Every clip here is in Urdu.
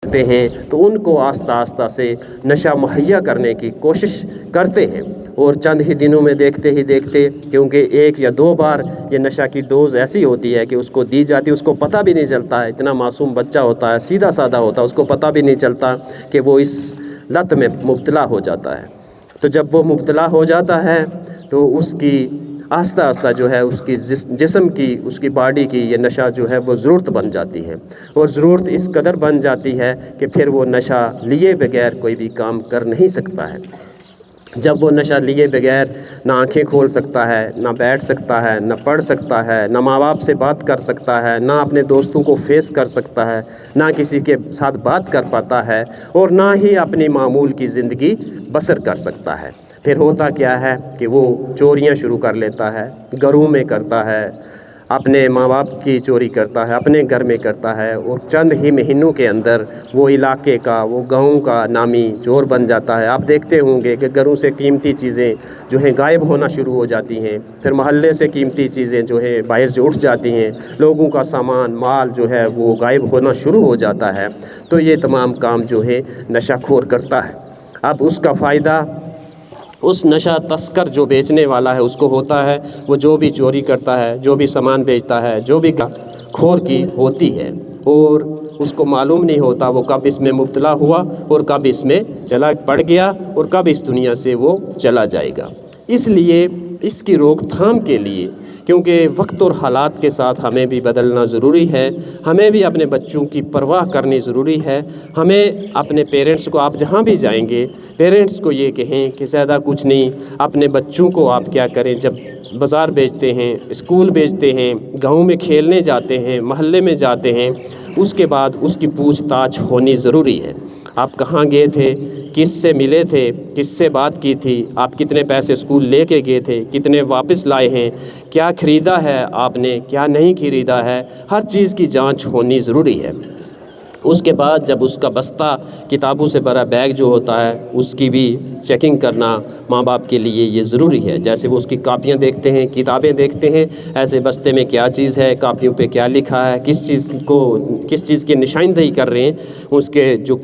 رکھتے ہیں تو ان کو آہستہ آہستہ سے نشہ مہیا کرنے کی کوشش کرتے ہیں، اور چند ہی دنوں میں دیکھتے ہی دیکھتے، کیونکہ ایک یا دو بار یہ نشہ کی ڈوز ایسی ہوتی ہے کہ اس کو دی جاتی ہے، اس کو پتہ بھی نہیں چلتا ہے، اتنا معصوم بچہ ہوتا ہے، سیدھا سادہ ہوتا ہے، اس کو پتہ بھی نہیں چلتا کہ وہ اس لت میں مبتلا ہو جاتا ہے۔ تو جب وہ مبتلا ہو جاتا ہے تو اس کی آہستہ آہستہ جو ہے اس کی جسم کی، اس کی باڈی کی یہ نشہ جو ہے وہ ضرورت بن جاتی ہے، اور ضرورت اس قدر بن جاتی ہے کہ پھر وہ نشہ لیے بغیر کوئی بھی کام کر نہیں سکتا ہے۔ جب وہ نشہ لیے بغیر نہ آنکھیں کھول سکتا ہے، نہ بیٹھ سکتا ہے، نہ پڑھ سکتا ہے، نہ ماں باپ سے بات کر سکتا ہے، نہ اپنے دوستوں کو فیس کر سکتا ہے، نہ کسی کے ساتھ بات کر پاتا ہے، اور نہ ہی اپنی معمول کی زندگی بسر کر سکتا ہے، پھر ہوتا کیا ہے کہ وہ چوریاں شروع کر لیتا ہے، گھروں میں کرتا ہے، اپنے ماں باپ کی چوری کرتا ہے، اپنے گھر میں کرتا ہے، اور چند ہی مہینوں کے اندر وہ علاقے کا، وہ گاؤں کا نامی چور بن جاتا ہے۔ آپ دیکھتے ہوں گے کہ گھروں سے قیمتی چیزیں جو ہیں غائب ہونا شروع ہو جاتی ہیں، پھر محلے سے قیمتی چیزیں جو ہیں باہر سے اٹھ جاتی ہیں، لوگوں کا سامان مال جو ہے وہ غائب ہونا شروع ہو جاتا ہے۔ تو یہ تمام کام جو ہے نشہ خور کرتا ہے۔ اب اس کا فائدہ اس نشہ تسکر جو بیچنے والا ہے اس کو ہوتا ہے، وہ جو بھی چوری کرتا ہے، جو بھی سامان بیچتا ہے، جو بھی خور کی ہوتی ہے، اور اس کو معلوم نہیں ہوتا وہ کب اس میں مبتلا ہوا اور کب اس میں چلا پڑ گیا اور کب اس دنیا سے وہ چلا جائے گا۔ اس لیے اس کی روک تھام کے لیے، کیونکہ وقت اور حالات کے ساتھ ہمیں بھی بدلنا ضروری ہے، ہمیں بھی اپنے بچوں کی پرواہ کرنی ضروری ہے، ہمیں اپنے پیرنٹس کو، آپ جہاں بھی جائیں گے پیرنٹس کو یہ کہیں کہ زیادہ کچھ نہیں، اپنے بچوں کو آپ کیا کریں، جب بازار بیچتے ہیں، اسکول بیچتے ہیں، گاؤں میں کھیلنے جاتے ہیں، محلے میں جاتے ہیں، اس کے بعد اس کی پوچھ تاچھ ہونی ضروری ہے۔ آپ کہاں گئے تھے، کس سے ملے تھے، کس سے بات کی تھی، آپ کتنے پیسے اسکول لے کے گئے تھے، کتنے واپس لائے ہیں، کیا خریدا ہے آپ نے، کیا نہیں خریدا ہے، ہر چیز کی جانچ ہونی ضروری ہے۔ اس کے بعد جب اس کا بستہ کتابوں سے بھرا بیگ جو ہوتا ہے اس کی بھی چیکنگ کرنا ماں باپ کے لیے یہ ضروری ہے۔ جیسے وہ اس کی کاپیاں دیکھتے ہیں، کتابیں دیکھتے ہیں، ایسے بستے میں کیا چیز ہے، کاپیوں پہ کیا لکھا ہے، کس چیز کی نشاندہی کر رہے ہیں، اس کے جو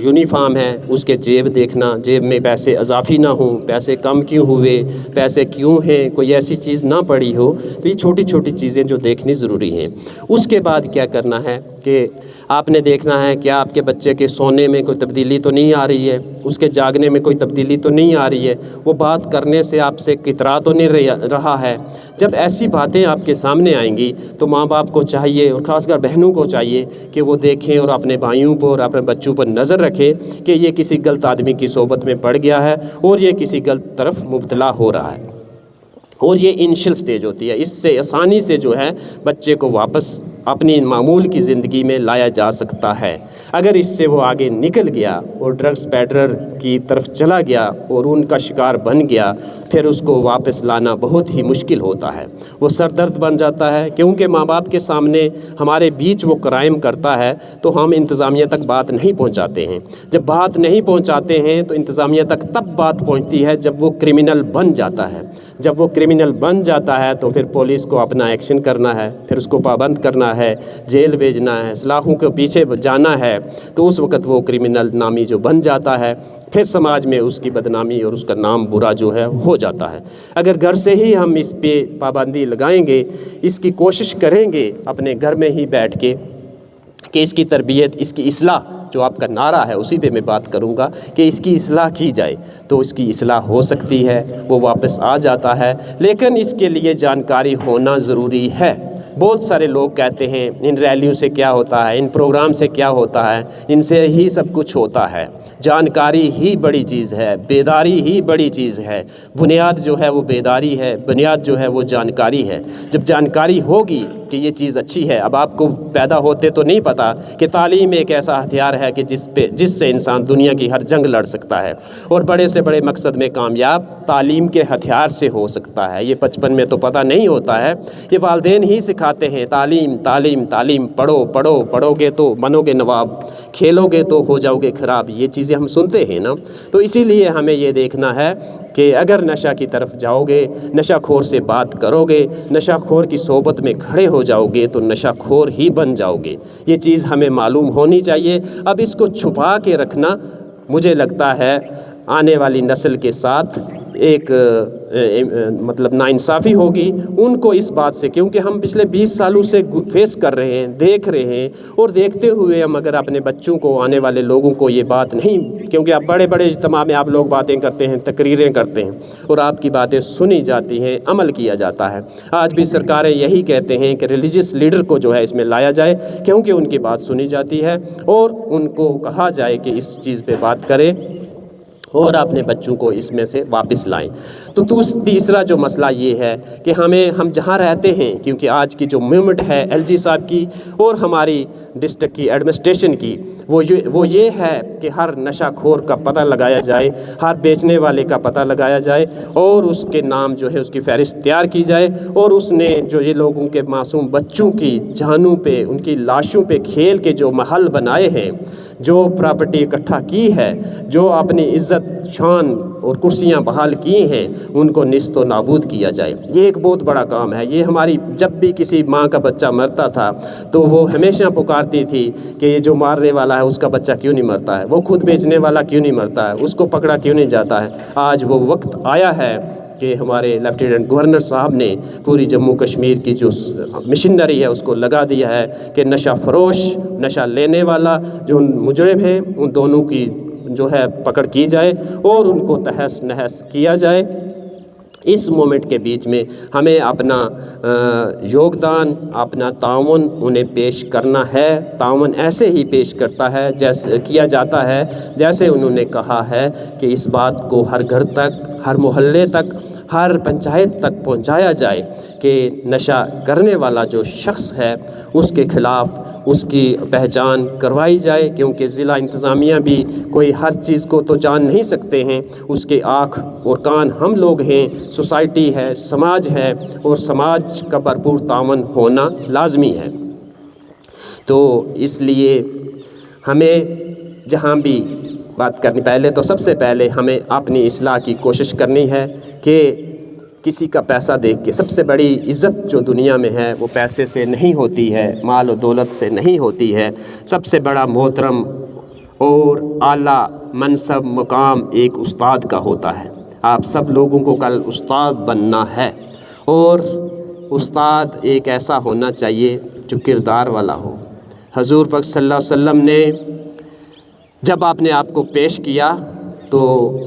یونیفارم ہے اس کے جیب دیکھنا، جیب میں پیسے اضافی نہ ہوں، پیسے کم کیوں ہوئے، پیسے کیوں ہیں، کوئی ایسی چیز نہ پڑی ہو۔ تو یہ چھوٹی چھوٹی چیزیں جو دیکھنی ضروری ہیں۔ اس کے بعد کیا کرنا ہے کہ آپ نے دیکھنا ہے کہ آپ کے بچے کے سونے میں کوئی تبدیلی تو نہیں آ رہی ہے، اس کے جاگنے میں کوئی تبدیلی تو نہیں آ رہی ہے، وہ بات کرنے سے آپ سے کترا تو نہیں رہا ہے۔ جب ایسی باتیں آپ کے سامنے آئیں گی تو ماں باپ کو چاہیے، اور خاص کر بہنوں کو چاہیے کہ وہ دیکھیں اور اپنے بھائیوں پر اور اپنے بچوں پر نظر رکھیں کہ یہ کسی غلط آدمی کی صحبت میں پڑ گیا ہے اور یہ کسی غلط طرف مبتلا ہو رہا ہے۔ اور یہ انیشل سٹیج ہوتی ہے، اس سے آسانی سے جو ہے بچے کو واپس اپنی معمول کی زندگی میں لایا جا سکتا ہے۔ اگر اس سے وہ آگے نکل گیا اور ڈرگس پیڈلر کی طرف چلا گیا اور ان کا شکار بن گیا، پھر اس کو واپس لانا بہت ہی مشکل ہوتا ہے، وہ سر درد بن جاتا ہے، کیونکہ ماں باپ کے سامنے ہمارے بیچ وہ کرائم کرتا ہے تو ہم انتظامیہ تک بات نہیں پہنچاتے ہیں۔ جب بات نہیں پہنچاتے ہیں تو انتظامیہ تک تب بات پہنچتی ہے جب وہ کرمنل بن جاتا ہے۔ جب وہ کرمنل بن جاتا ہے تو پھر پولیس کو اپنا ایکشن کرنا ہے، پھر اس کو پابند کرنا ہے، جیل بھیجنا ہے، سلاخوں کے پیچھے جانا ہے، تو اس وقت وہ کرمنل نامی جو بن جاتا ہے، پھر سماج میں اس کی بدنامی اور اس کا نام برا جو ہے ہو جاتا ہے۔ اگر گھر سے ہی ہم اس پہ پابندی لگائیں گے، اس کی کوشش کریں گے اپنے گھر میں ہی بیٹھ کے کہ اس کی تربیت، اس کی اصلاح، جو آپ کا نعرہ ہے اسی پہ میں بات کروں گا کہ اس کی اصلاح کی جائے، تو اس کی اصلاح ہو سکتی ہے، وہ واپس آ جاتا ہے، لیکن اس کے لیے جانکاری ہونا ضروری ہے۔ بہت سارے لوگ کہتے ہیں ان ریلیوں سے کیا ہوتا ہے، ان پروگرام سے کیا ہوتا ہے، ان سے ہی سب کچھ ہوتا ہے۔ جانکاری ہی بڑی چیز ہے، بیداری ہی بڑی چیز ہے، بنیاد جو ہے وہ بیداری ہے، بنیاد جو ہے وہ جانکاری ہے۔ جب جانکاری ہوگی کہ یہ چیز اچھی ہے، اب آپ کو پیدا ہوتے تو نہیں پتا کہ تعلیم ایک ایسا ہتھیار ہے کہ جس سے انسان دنیا کی ہر جنگ لڑ سکتا ہے، اور بڑے سے بڑے مقصد میں کامیاب تعلیم کے ہتھیار سے ہو سکتا ہے۔ یہ بچپن میں تو پتہ نہیں ہوتا ہے، یہ والدین ہی سکھا سکھاتے ہیں تعلیم تعلیم تعلیم، پڑھو پڑھو، پڑھو گے تو بنو گے نواب، کھیلو گے تو ہو جاؤ گے خراب، یہ چیزیں ہم سنتے ہیں نا۔ تو اسی لیے ہمیں یہ دیکھنا ہے کہ اگر نشہ کی طرف جاؤ گے، نشہ خور سے بات کرو گے، نشہ خور کی صحبت میں کھڑے ہو جاؤ گے تو نشہ خور ہی بن جاؤ گے۔ یہ چیز ہمیں معلوم ہونی چاہیے۔ اب اس کو چھپا کے رکھنا مجھے لگتا ہے آنے والی نسل کے ساتھ ایک مطلب ناانصافی ہوگی ان کو اس بات سے، کیونکہ ہم پچھلے 20 سالوں سے فیس کر رہے ہیں، دیکھ رہے ہیں، اور دیکھتے ہوئے ہم اگر اپنے بچوں کو، آنے والے لوگوں کو یہ بات نہیں، کیونکہ اب بڑے بڑے اجتماع میں آپ لوگ باتیں کرتے ہیں، تقریریں کرتے ہیں اور آپ کی باتیں سنی جاتی ہیں، عمل کیا جاتا ہے۔ آج بھی سرکاریں یہی کہتے ہیں کہ ریلیجس لیڈر کو جو ہے اس میں لایا جائے، کیونکہ ان کی بات سنی جاتی ہے اور ان کو کہا جائے کہ اس چیز پہ بات کریں اور اپنے بچوں کو اس میں سے واپس لائیں۔ تو تیسرا جو مسئلہ یہ ہے کہ ہم جہاں رہتے ہیں، کیونکہ آج کی جو موومنٹ ہے ایل جی صاحب کی اور ہماری ڈسٹرکٹ کی ایڈمنسٹریشن کی، وہ یہ ہے کہ ہر نشہ خور کا پتہ لگایا جائے، ہر بیچنے والے کا پتہ لگایا جائے اور اس کے نام جو ہے اس کی فہرست تیار کی جائے، اور اس نے جو یہ لوگوں کے معصوم بچوں کی جانوں پہ، ان کی لاشوں پہ کھیل کے جو محل بنائے ہیں، جو پراپرٹی اکٹھا کی ہے، جو اپنی عزت شان اور کرسیاں بحال کی ہیں، ان کو نیست و نابود کیا جائے۔ یہ ایک بہت بڑا کام ہے۔ یہ ہماری جب بھی کسی ماں کا بچہ مرتا تھا تو وہ ہمیشہ پکارتی تھی کہ یہ جو مارنے والا ہے اس کا بچہ کیوں نہیں مرتا ہے، وہ خود بیچنے والا کیوں نہیں مرتا ہے، اس کو پکڑا کیوں نہیں جاتا ہے۔ آج وہ وقت آیا ہے کہ ہمارے لیفٹیننٹ گورنر صاحب نے پوری جموں کشمیر کی جو مشنری ہے اس کو لگا دیا ہے کہ نشہ فروش، نشہ لینے والا جو مجرم ہیں، ان دونوں کی جو ہے پکڑ کی جائے اور ان کو تہس نہس کیا جائے۔ اس مومنٹ کے بیچ میں ہمیں اپنا یوگدان، اپنا تعاون انہیں پیش کرنا ہے۔ تعاون ایسے ہی پیش کرتا ہے جیسے کیا جاتا ہے جیسے انہوں نے کہا ہے کہ اس بات کو ہر گھر تک، ہر محلے تک، ہر پنچایت تک پہنچایا جائے کہ نشہ کرنے والا جو شخص ہے اس کے خلاف اس کی پہچان کروائی جائے، کیونکہ ضلع انتظامیہ بھی کوئی ہر چیز کو تو جان نہیں سکتے ہیں، اس کے آنکھ اور کان ہم لوگ ہیں، سوسائٹی ہے، سماج ہے، اور سماج کا بھرپور تعاون ہونا لازمی ہے۔ تو اس لیے ہمیں جہاں بھی بات کرنی، پہلے تو سب سے پہلے ہمیں اپنی اصلاح کی کوشش کرنی ہے کہ کسی کا پیسہ دیکھ کے، سب سے بڑی عزت جو دنیا میں ہے وہ پیسے سے نہیں ہوتی ہے، مال و دولت سے نہیں ہوتی ہے۔ سب سے بڑا محترم اور اعلیٰ منصب مقام ایک استاد کا ہوتا ہے۔ آپ سب لوگوں کو کل استاد بننا ہے، اور استاد ایک ایسا ہونا چاہیے جو کردار والا ہو۔ حضور پاک صلی اللہ علیہ وسلم نے جب آپ نے آپ کو پیش کیا تو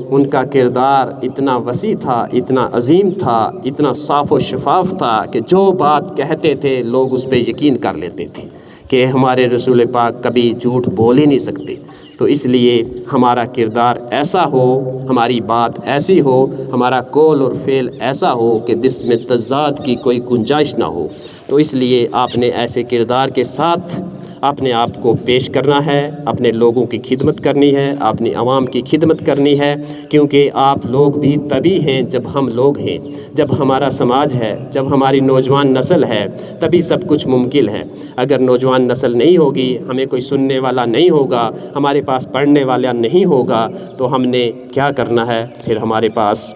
ان کا کردار اتنا وسیع تھا، اتنا عظیم تھا، اتنا صاف و شفاف تھا کہ جو بات کہتے تھے لوگ اس پہ یقین کر لیتے تھے کہ ہمارے رسول پاک کبھی جھوٹ بول ہی نہیں سکتے۔ تو اس لیے ہمارا کردار ایسا ہو، ہماری بات ایسی ہو، ہمارا قول اور فعل ایسا ہو کہ جس میں تضاد کی کوئی گنجائش نہ ہو۔ تو اس لیے آپ نے ایسے کردار کے ساتھ اپنے آپ کو پیش کرنا ہے، اپنے لوگوں کی خدمت کرنی ہے، اپنی عوام کی خدمت کرنی ہے، کیونکہ آپ لوگ بھی تبھی ہیں جب ہم لوگ ہیں، جب ہمارا سماج ہے، جب ہماری نوجوان نسل ہے، تبھی سب کچھ ممکن ہے۔ اگر نوجوان نسل نہیں ہوگی، ہمیں کوئی سننے والا نہیں ہوگا، ہمارے پاس پڑھنے والا نہیں ہوگا، تو ہم نے کیا کرنا ہے؟ پھر ہمارے پاس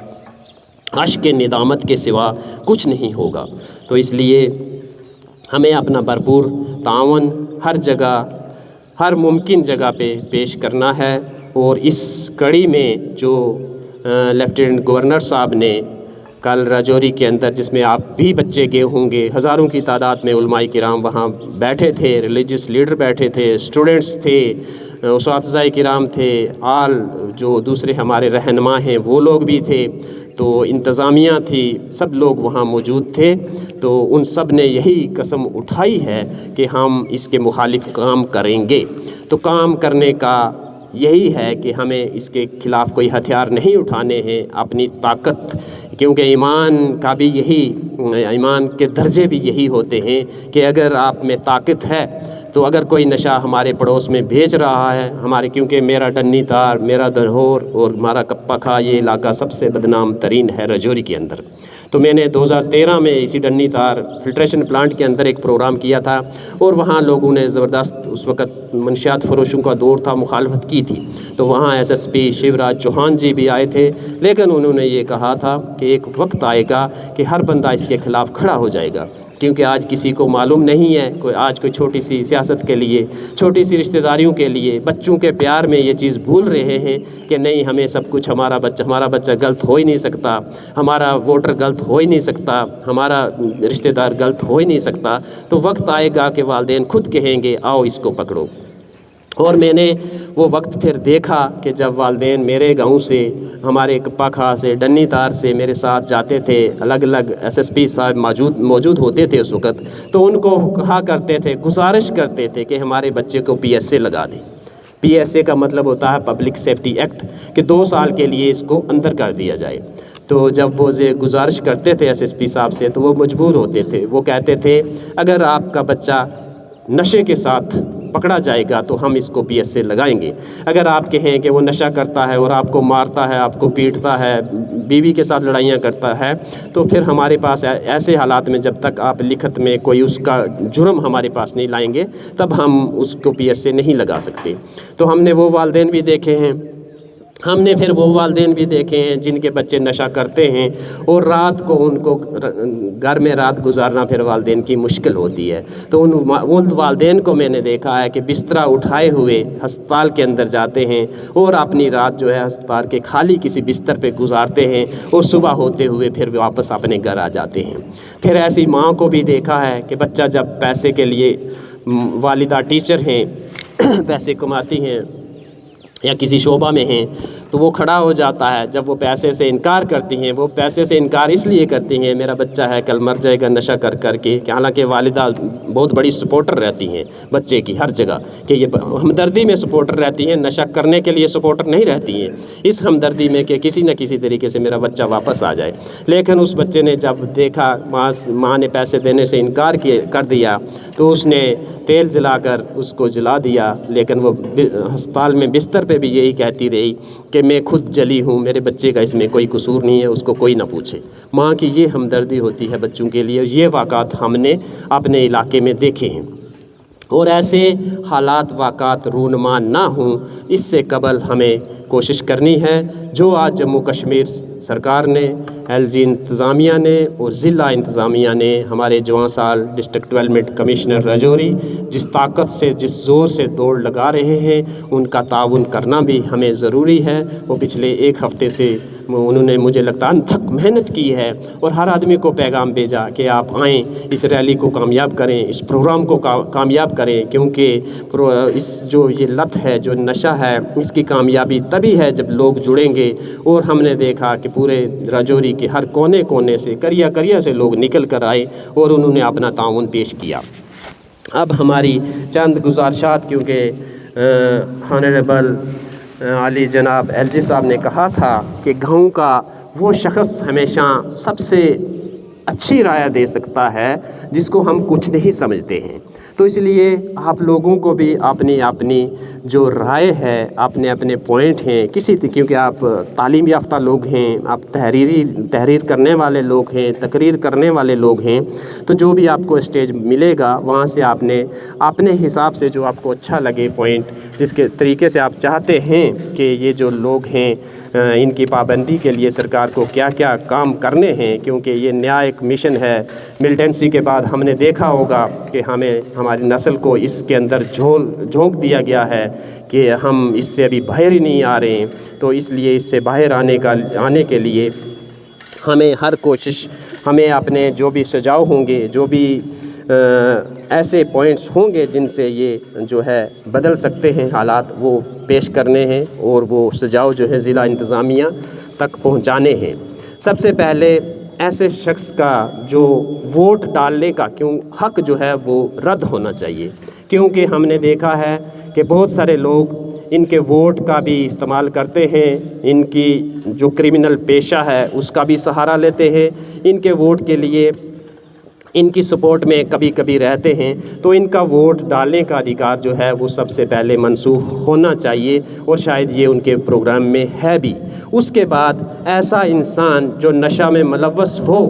اشک ندامت کے سوا کچھ نہیں ہوگا۔ تو اس لیے ہمیں اپنا بھرپور تعاون ہر جگہ، ہر ممکن جگہ پہ پیش کرنا ہے۔ اور اس کڑی میں جو لیفٹیننٹ گورنر صاحب نے کل راجوری کے اندر، جس میں آپ بھی بچے گئے ہوں گے، ہزاروں کی تعداد میں علماء کرام وہاں بیٹھے تھے، ریلیجس لیڈر بیٹھے تھے، اسٹوڈنٹس تھے، اساتذہ کرام تھے، جو دوسرے ہمارے رہنما ہیں وہ لوگ بھی تھے، تو انتظامیہ تھی، سب لوگ وہاں موجود تھے۔ تو ان سب نے یہی قسم اٹھائی ہے کہ ہم اس کے مخالف کام کریں گے۔ تو کام کرنے کا یہی ہے کہ ہمیں اس کے خلاف کوئی ہتھیار نہیں اٹھانے ہیں، اپنی طاقت، کیونکہ ایمان کا بھی یہی، ایمان کے درجے بھی یہی ہوتے ہیں کہ اگر آپ میں طاقت ہے تو اگر کوئی نشہ ہمارے پڑوس میں بیچ رہا ہے، ہمارے، کیونکہ میرا ڈنی تار، میرا دنہور اور ہمارا کپا کھا، یہ علاقہ سب سے بدنام ترین ہے راجوری کے اندر۔ تو میں نے 2013 میں اسی ڈنی تار فلٹریشن پلانٹ کے اندر ایک پروگرام کیا تھا، اور وہاں لوگوں نے زبردست، اس وقت منشیات فروشوں کا دور تھا، مخالفت کی تھی۔ تو وہاں S S P Shivraj Chauhan ji بھی آئے تھے، لیکن انہوں نے یہ کہا تھا کہ ایک وقت آئے گا کہ ہر بندہ اس کے خلاف کھڑا ہو جائے گا، کیونکہ آج کسی کو معلوم نہیں ہے، کوئی چھوٹی سی سیاست کے لیے، چھوٹی سی رشتہ داریوں کے لیے، بچوں کے پیار میں یہ چیز بھول رہے ہیں کہ نہیں، ہمیں سب کچھ، ہمارا بچہ غلط ہو ہی نہیں سکتا، ہمارا ووٹر غلط ہو ہی نہیں سکتا، ہمارا رشتہ دار غلط ہو ہی نہیں سکتا۔ تو وقت آئے گا کہ والدین خود کہیں گے آؤ اس کو پکڑو۔ اور میں نے وہ وقت پھر دیکھا کہ جب والدین میرے گاؤں سے، ہمارے کپا کھا سے، ڈنی تار سے میرے ساتھ جاتے تھے، الگ الگ ایس ایس پی صاحب موجود ہوتے تھے اس وقت، تو ان کو کہا کرتے تھے، گزارش کرتے تھے کہ ہمارے بچے کو پی ایس اے لگا دیں۔ پی ایس اے کا مطلب ہوتا ہے پبلک سیفٹی ایکٹ، کہ 2 سال کے لیے اس کو اندر کر دیا جائے۔ تو جب وہ گزارش کرتے تھے ایس ایس پی صاحب سے، تو وہ مجبور ہوتے تھے، وہ کہتے تھے اگر آپ کا بچہ نشے کے ساتھ پکڑا جائے گا تو ہم اس کو پی ایس اے لگائیں گے، اگر آپ کہیں کہ وہ نشہ کرتا ہے اور آپ کو مارتا ہے، آپ کو پیٹتا ہے، بیوی کے ساتھ لڑائیاں کرتا ہے، تو پھر ہمارے پاس ایسے حالات میں جب تک آپ لکھت میں کوئی اس کا جرم ہمارے پاس نہیں لائیں گے، تب ہم اس کو پی ایس اے نہیں لگا سکتے۔ تو ہم نے وہ والدین بھی دیکھے ہیں، ہم نے پھر وہ والدین بھی دیکھے ہیں جن کے بچے نشہ کرتے ہیں، اور رات کو ان کو گھر میں رات گزارنا پھر والدین کی مشکل ہوتی ہے۔ تو ان والدین کو میں نے دیکھا ہے کہ بستر اٹھائے ہوئے ہسپتال کے اندر جاتے ہیں، اور اپنی رات جو ہے ہسپتال کے خالی کسی بستر پہ گزارتے ہیں، اور صبح ہوتے ہوئے پھر واپس اپنے گھر آ جاتے ہیں۔ پھر ایسی ماں کو بھی دیکھا ہے کہ بچہ جب پیسے کے لیے، والدہ ٹیچر ہیں، پیسے کماتی ہیں یا کسی شعبہ میں ہیں، تو وہ کھڑا ہو جاتا ہے جب وہ پیسے سے انکار کرتی ہیں۔ وہ پیسے سے انکار اس لیے کرتی ہیں، میرا بچہ ہے کل مر جائے گا نشہ کر کر کے، کہ حالانکہ والدہ بہت بڑی سپورٹر رہتی ہیں بچے کی ہر جگہ، کہ یہ ہمدردی میں سپورٹر رہتی ہیں، نشہ کرنے کے لیے سپورٹر نہیں رہتی ہیں، اس ہمدردی میں کہ کسی نہ کسی طریقے سے میرا بچہ واپس آ جائے۔ لیکن اس بچے نے جب دیکھا ماں نے پیسے دینے سے انکار کر دیا، تو اس نے تیل جلا کر اس کو جلا دیا، لیکن وہ ہسپتال میں بستر پہ بھی یہی کہتی رہی کہ میں خود جلی ہوں، میرے بچے کا اس میں کوئی قصور نہیں ہے، اس کو کوئی نہ پوچھے۔ ماں کی یہ ہمدردی ہوتی ہے بچوں کے لیے، یہ واقعات ہم نے اپنے علاقے میں دیکھے ہیں۔ اور ایسے حالات واقعات رونما نہ ہوں، اس سے قبل ہمیں کوشش کرنی ہے، جو آج جموں کشمیر سرکار نے، ایل جی انتظامیہ نے اور ضلع انتظامیہ نے، ہمارے جوان سال ڈسٹرکٹ ڈیولپمنٹ کمشنر راجوری جس طاقت سے، جس زور سے دوڑ لگا رہے ہیں، ان کا تعاون کرنا بھی ہمیں ضروری ہے۔ وہ پچھلے 1 ہفتے سے انہوں نے، مجھے لگتا ہے، انتھک محنت کی ہے، اور ہر آدمی کو پیغام بھیجا کہ آپ آئیں، اس ریلی کو کامیاب کریں، اس پروگرام کو کامیاب کریں، کیونکہ اس جو یہ لت ہے، جو نشہ ہے، اس کی کامیابی تبھی ہے جب لوگ جڑیں گے۔ اور ہم نے دیکھا کہ پورے راجوری کے ہر کونے کونے سے، کریا سے لوگ نکل کر آئے، اور انہوں نے اپنا تعاون پیش کیا۔ اب ہماری چند گزارشات، کیونکہ ہانریبل علی جناب ایل جی صاحب نے کہا تھا کہ گاؤں کا وہ شخص ہمیشہ سب سے اچھی رائے دے سکتا ہے جس کو ہم کچھ نہیں سمجھتے ہیں۔ تو اس لیے آپ لوگوں کو بھی اپنی جو رائے ہے، اپنے پوائنٹ ہیں، کیونکہ آپ تعلیم یافتہ لوگ ہیں، آپ تحریر کرنے والے لوگ ہیں، تقریر کرنے والے لوگ ہیں، تو جو بھی آپ کو اسٹیج ملے گا وہاں سے آپ نے اپنے حساب سے جو آپ کو اچھا لگے پوائنٹ، جس کے طریقے سے آپ چاہتے ہیں کہ یہ جو لوگ ہیں ان کی پابندی کے لیے سرکار کو کیا کیا کام کرنے ہیں، کیونکہ یہ نیا ایک مشن ہے۔ ملٹنسی کے بعد ہم نے دیکھا ہوگا کہ ہماری نسل کو اس کے اندر جھونک دیا گیا ہے کہ ہم اس سے ابھی باہر ہی نہیں آ رہے ہیں۔ تو اس لیے اس سے باہر آنے کے لیے ہمیں ہر کوشش، ہمیں اپنے جو بھی سجاؤ ہوں گے، جو بھی ایسے پوائنٹس ہوں گے جن سے یہ جو ہے بدل سکتے ہیں حالات، وہ پیش کرنے ہیں، اور وہ سجاؤ جو ہے ضلع انتظامیہ تک پہنچانے ہیں۔ سب سے پہلے ایسے شخص کا جو ووٹ ڈالنے کا حق جو ہے وہ رد ہونا چاہیے، کیونکہ ہم نے دیکھا ہے کہ بہت سارے لوگ ان کے ووٹ کا بھی استعمال کرتے ہیں، ان کی جو کرمنل پیشہ ہے اس کا بھی سہارا لیتے ہیں، ان کے ووٹ کے لیے ان کی سپورٹ میں کبھی کبھی رہتے ہیں، تو ان کا ووٹ ڈالنے کا ادھیکار جو ہے وہ سب سے پہلے منسوخ ہونا چاہیے، اور شاید یہ ان کے پروگرام میں ہے بھی۔ اس کے بعد ایسا انسان جو نشہ میں ملوث ہو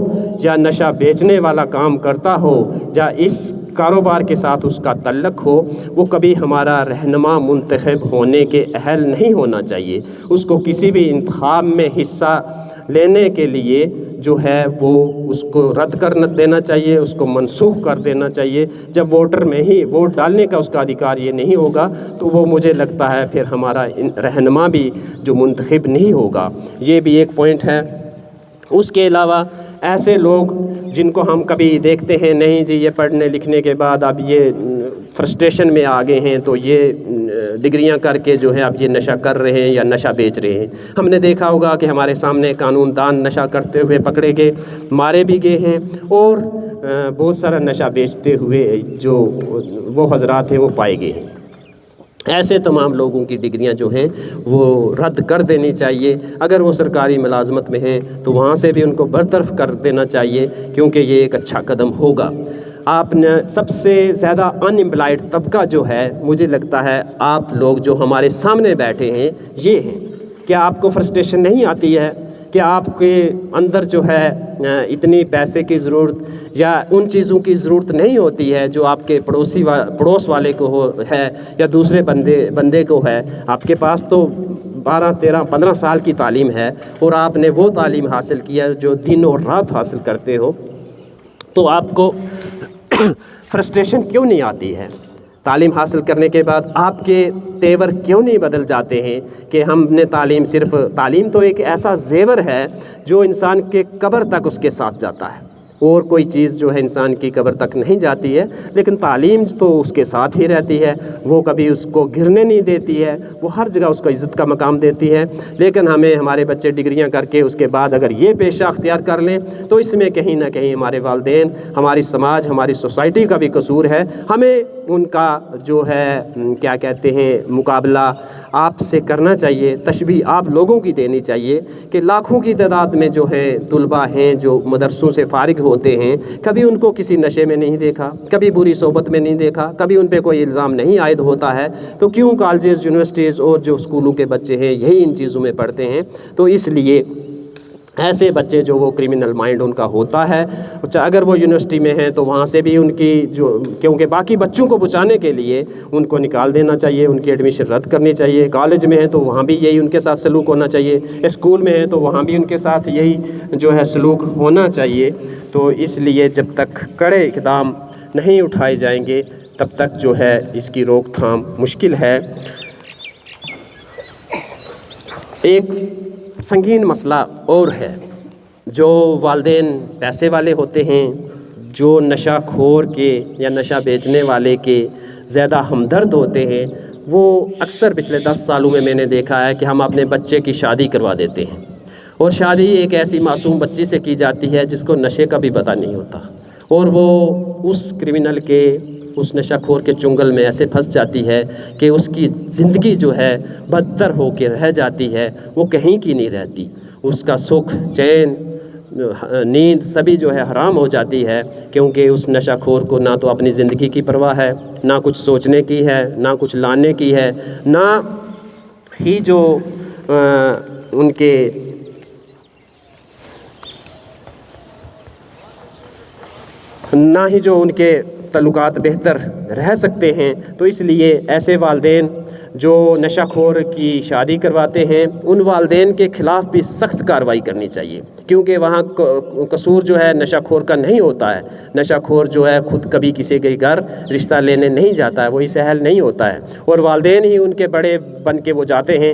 یا نشہ بیچنے والا کام کرتا ہو یا اس کاروبار کے ساتھ اس کا تعلق ہو، وہ کبھی ہمارا رہنما منتخب ہونے کے اہل نہیں ہونا چاہیے۔ اس کو کسی بھی انتخاب میں حصہ لینے کے لیے جو ہے وہ اس کو رد کر دینا چاہیے، اس کو منسوخ کر دینا چاہیے۔ جب ووٹر میں ہی ووٹ ڈالنے کا اس کا ادھیکار یہ نہیں ہوگا تو وہ مجھے لگتا ہے پھر ہمارا رہنما بھی جو منتخب نہیں ہوگا۔ یہ بھی ایک پوائنٹ ہے۔ اس کے علاوہ ایسے لوگ جن کو ہم کبھی دیکھتے ہیں، نہیں جی یہ پڑھنے لکھنے کے بعد اب یہ فرسٹریشن میں آگے ہیں تو یہ ڈگریاں کر کے جو ہے اب یہ نشہ کر رہے ہیں یا نشہ بیچ رہے ہیں۔ ہم نے دیکھا ہوگا کہ ہمارے سامنے قانون دان نشہ کرتے ہوئے پکڑے گئے، مارے بھی گئے ہیں، اور بہت سارا نشہ بیچتے ہوئے جو وہ حضرات ہیں وہ پائے گئے ہیں۔ ایسے تمام لوگوں کی ڈگریاں جو ہیں وہ رد کر دینی چاہیے۔ اگر وہ سرکاری ملازمت میں ہیں تو وہاں سے بھی ان کو برطرف کر دینا چاہیے، کیونکہ یہ ایک اچھا قدم ہوگا۔ آپ نے سب سے زیادہ ان امپلائڈ طبقہ جو ہے، مجھے لگتا ہے آپ لوگ جو ہمارے سامنے بیٹھے ہیں یہ ہیں۔ کیا آپ کو فرسٹریشن نہیں آتی ہے کہ آپ کے اندر جو ہے اتنی پیسے کی ضرورت یا ان چیزوں کی ضرورت نہیں ہوتی ہے جو آپ کے پڑوس والے کو ہے یا دوسرے بندے کو ہے؟ آپ کے پاس تو 12 13 15 سال کی تعلیم ہے، اور آپ نے وہ تعلیم حاصل کیا جو دن اور رات حاصل کرتے ہو، تو آپ کو فرسٹریشن کیوں نہیں آتی ہے؟ تعلیم حاصل کرنے کے بعد آپ کے تیور کیوں نہیں بدل جاتے ہیں کہ ہم نے تعلیم تو ایک ایسا زیور ہے جو انسان کے قبر تک اس کے ساتھ جاتا ہے، اور کوئی چیز جو ہے انسان کی قبر تک نہیں جاتی ہے، لیکن تعلیم تو اس کے ساتھ ہی رہتی ہے، وہ کبھی اس کو گرنے نہیں دیتی ہے، وہ ہر جگہ اس کو عزت کا مقام دیتی ہے۔ لیکن ہمارے بچے ڈگریاں کر کے اس کے بعد اگر یہ پیشہ اختیار کر لیں تو اس میں کہیں نہ کہیں ہمارے والدین، ہماری سماج، ہماری سوسائٹی کا بھی قصور ہے۔ ہمیں ان کا جو ہے کیا کہتے ہیں مقابلہ آپ سے کرنا چاہیے، تشبیہ آپ لوگوں کی دینی چاہیے کہ لاکھوں کی تعداد میں جو ہیں طلباء ہیں جو مدرسوں سے فارغ ہوتے ہیں، کبھی ان کو کسی نشے میں نہیں دیکھا، کبھی بری صحبت میں نہیں دیکھا، کبھی ان پہ کوئی الزام نہیں عائد ہوتا ہے، تو کیوں کالجز، یونیورسٹیز اور جو اسکولوں کے بچے ہیں یہی ان چیزوں میں پڑھتے ہیں؟ تو اس لیے ایسے بچے جو وہ کرمنل مائنڈ ان کا ہوتا ہے، اگر وہ یونیورسٹی میں ہیں تو وہاں سے بھی ان کی کیونکہ باقی بچوں کو بچانے کے لیے ان کو نکال دینا چاہیے، ان کی ایڈمیشن رد کرنی چاہیے۔ کالج میں ہیں تو وہاں بھی یہی ان کے ساتھ سلوک ہونا چاہیے، اسکول میں ہیں تو وہاں بھی ان کے ساتھ یہی جو ہے سلوک ہونا چاہیے۔ تو اس لیے جب تک کڑے اقدام نہیں اٹھائے جائیں گے تب تک جو ہے اس کی روک تھام مشکل ہے۔ ایک سنگین مسئلہ اور ہے، جو والدین پیسے والے ہوتے ہیں، جو نشہ کھور کے یا نشہ بیچنے والے کے زیادہ ہمدرد ہوتے ہیں، وہ اکثر پچھلے 10 سالوں میں نے دیکھا ہے کہ ہم اپنے بچے کی شادی کروا دیتے ہیں، اور شادی ایک ایسی معصوم بچی سے کی جاتی ہے جس کو نشے کا بھی پتہ نہیں ہوتا، اور وہ اس کرمنل کے، اس نشہ خور کے چنگل میں ایسے پھنس جاتی ہے کہ اس کی زندگی جو ہے بدتر ہو کے رہ جاتی ہے، وہ کہیں کی نہیں رہتی۔ اس کا سکھ، چین، نیند سبھی جو ہے حرام ہو جاتی ہے، کیونکہ اس نشہ خور کو نہ تو اپنی زندگی کی پرواہ ہے، نہ کچھ سوچنے کی ہے، نہ کچھ لانے کی ہے، نہ ہی جو ان کے تعلقات بہتر رہ سکتے ہیں۔ تو اس لیے ایسے والدین جو نشہ خور کی شادی کرواتے ہیں، ان والدین کے خلاف بھی سخت کارروائی کرنی چاہیے، کیونکہ وہاں قصور جو ہے نشہ خور کا نہیں ہوتا ہے۔ نشہ خور جو ہے خود کبھی کسی کے گھر رشتہ لینے نہیں جاتا ہے، وہ اس اہل نہیں ہوتا ہے، اور والدین ہی ان کے بڑے بن کے وہ جاتے ہیں۔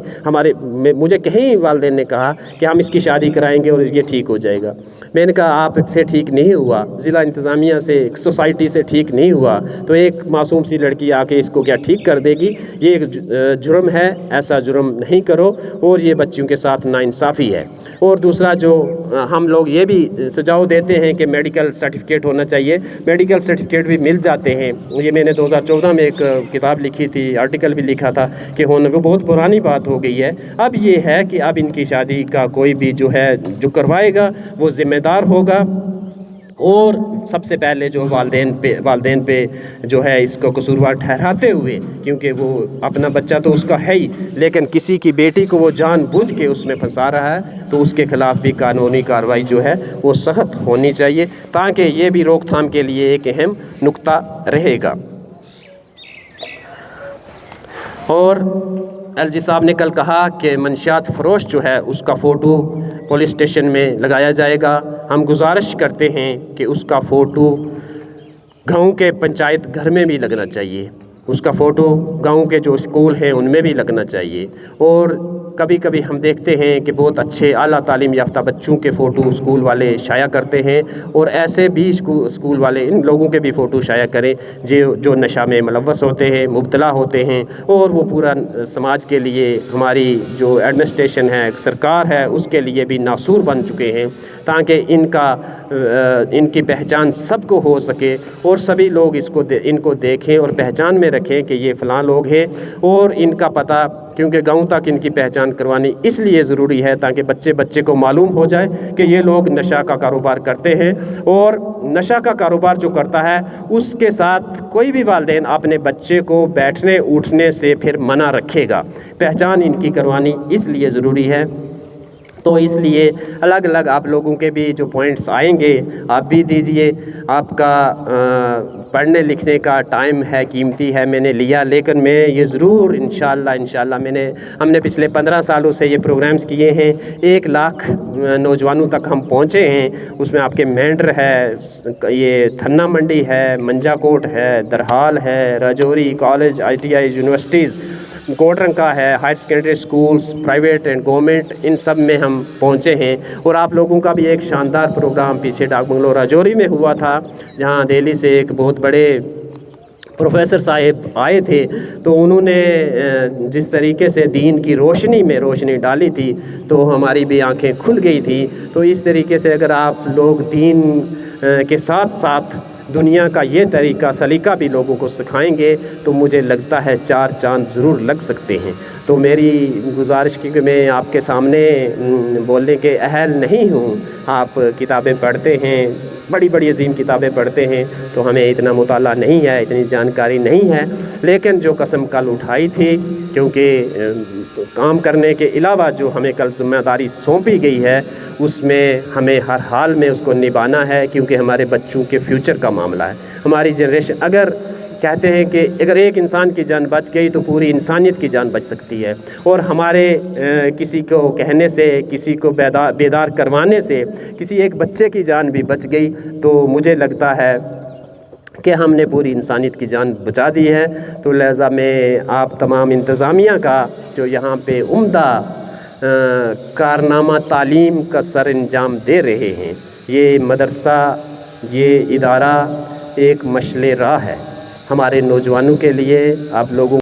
مجھے کہیں والدین نے کہا کہ ہم اس کی شادی کرائیں گے اور یہ ٹھیک ہو جائے گا۔ میں نے کہا آپ سے ٹھیک نہیں ہوا، ضلع انتظامیہ سے، سوسائٹی سے ٹھیک نہیں ہوا، تو ایک معصوم سی لڑکی آ کے اس کو کیا ٹھیک کر دے گی؟ یہ ایک جرم ہے، ایسا جرم نہیں کرو، اور یہ بچیوں کے ساتھ ناانصافی ہے۔ اور دوسرا جو ہم لوگ یہ بھی سجاؤ دیتے ہیں کہ میڈیکل سرٹیفکیٹ ہونا چاہیے، میڈیکل سرٹیفکیٹ بھی مل جاتے ہیں۔ یہ میں نے 2014 میں ایک کتاب لکھی تھی، آرٹیکل بھی لکھا تھا کہ وہ بہت پرانی بات ہو گئی ہے۔ اب یہ ہے کہ اب ان کی شادی کا کوئی بھی جو ہے جو کروائے گا وہ ذمہ دار ہوگا، اور سب سے پہلے جو والدین پہ جو ہے اس کو قصوروار ٹھہراتے ہوئے، کیونکہ وہ اپنا بچہ تو اس کا ہے ہی، لیکن کسی کی بیٹی کو وہ جان بوجھ کے اس میں پھنسا رہا ہے، تو اس کے خلاف بھی قانونی کارروائی جو ہے وہ سخت ہونی چاہیے، تاکہ یہ بھی روک تھام کے لیے ایک اہم نقطہ رہے گا۔ اور ایل جی صاحب نے کل کہا کہ منشیات فروش جو ہے اس کا فوٹو پولیس اسٹیشن میں لگایا جائے گا۔ ہم گزارش کرتے ہیں کہ اس کا فوٹو گاؤں کے پنچایت گھر میں بھی لگنا چاہیے، اس کا فوٹو گاؤں کے جو اسکول ہیں ان میں بھی لگنا چاہیے۔ اور کبھی کبھی ہم دیکھتے ہیں کہ بہت اچھے اعلیٰ تعلیم یافتہ بچوں کے فوٹو اسکول والے شائع کرتے ہیں، اور ایسے بھی اسکول والے ان لوگوں کے بھی فوٹو شائع کریں جو نشہ میں ملوث ہوتے ہیں، مبتلا ہوتے ہیں، اور وہ پورا سماج کے لیے، ہماری جو ایڈمنسٹریشن ہے، سرکار ہے، اس کے لیے بھی ناسور بن چکے ہیں، تاکہ ان کی پہچان سب کو ہو سکے اور سبھی لوگ ان کو دیکھیں اور پہچان میں رکھیں کہ یہ فلاں لوگ ہیں، اور ان کا پتہ، کیونکہ گاؤں تک ان کی پہچان کروانی اس لیے ضروری ہے تاکہ بچے کو معلوم ہو جائے کہ یہ لوگ نشہ کا کاروبار کرتے ہیں، اور نشہ کا کاروبار جو کرتا ہے اس کے ساتھ کوئی بھی والدین اپنے بچے کو بیٹھنے اٹھنے سے پھر منع رکھے گا۔ پہچان ان کی کروانی اس لیے ضروری ہے۔ تو اس لیے الگ الگ آپ لوگوں کے بھی جو پوائنٹس آئیں گے آپ بھی دیجئے۔ آپ کا پڑھنے لکھنے کا ٹائم ہے، قیمتی ہے، میں نے لیا، لیکن میں یہ ضرور انشاءاللہ ہم نے پچھلے 15 سالوں سے یہ پروگرامز کیے ہیں، 1 لاکھ نوجوانوں تک ہم پہنچے ہیں۔ اس میں آپ کے مینڈر ہے، یہ تھنا منڈی ہے، منجا کوٹ ہے، درحال ہے، Rajouri college, ITI universities, Kotranka ہے، higher secondary schools, private and government, ان سب میں ہم پہنچے ہیں۔ اور آپ لوگوں کا بھی ایک شاندار پروگرام پیچھے ڈاک بنگلو راجوری میں ہوا تھا، جہاں دہلی سے ایک بہت بڑے پروفیسر صاحب آئے تھے، تو انہوں نے جس طریقے سے دین کی روشنی میں روشنی ڈالی تھی تو ہماری بھی آنکھیں کھل گئی تھی۔ تو اس طریقے سے اگر آپ لوگ دین کے ساتھ ساتھ دنیا کا یہ طریقہ سلیقہ بھی لوگوں کو سکھائیں گے تو مجھے لگتا ہے 4 چاند ضرور لگ سکتے ہیں۔ تو میری گزارش کی کہ میں آپ کے سامنے بولنے کے اہل نہیں ہوں، آپ کتابیں پڑھتے ہیں، بڑی بڑی عظیم کتابیں پڑھتے ہیں، تو ہمیں اتنا مطالعہ نہیں ہے، اتنی جانکاری نہیں ہے، لیکن جو قسم کل اٹھائی تھی، کیونکہ کام کرنے کے علاوہ جو ہمیں کل ذمہ داری سونپی گئی ہے اس میں ہمیں ہر حال میں اس کو نبھانا ہے، کیونکہ ہمارے بچوں کے فیوچر کا معاملہ ہے۔ ہماری جنریشن، اگر کہتے ہیں کہ اگر ایک انسان کی جان بچ گئی تو پوری انسانیت کی جان بچ سکتی ہے، اور ہمارے کسی کو کہنے سے، کسی کو بیدار کروانے سے کسی ایک بچے کی جان بھی بچ گئی تو مجھے لگتا ہے کہ ہم نے پوری انسانیت کی جان بچا دی ہے۔ تو لہٰذا میں آپ تمام انتظامیہ کا جو یہاں پہ عمدہ کارنامہ تعلیم کا سر انجام دے رہے ہیں، یہ مدرسہ، یہ ادارہ ایک مشعل راہ ہے ہمارے نوجوانوں کے لیے، آپ لوگوں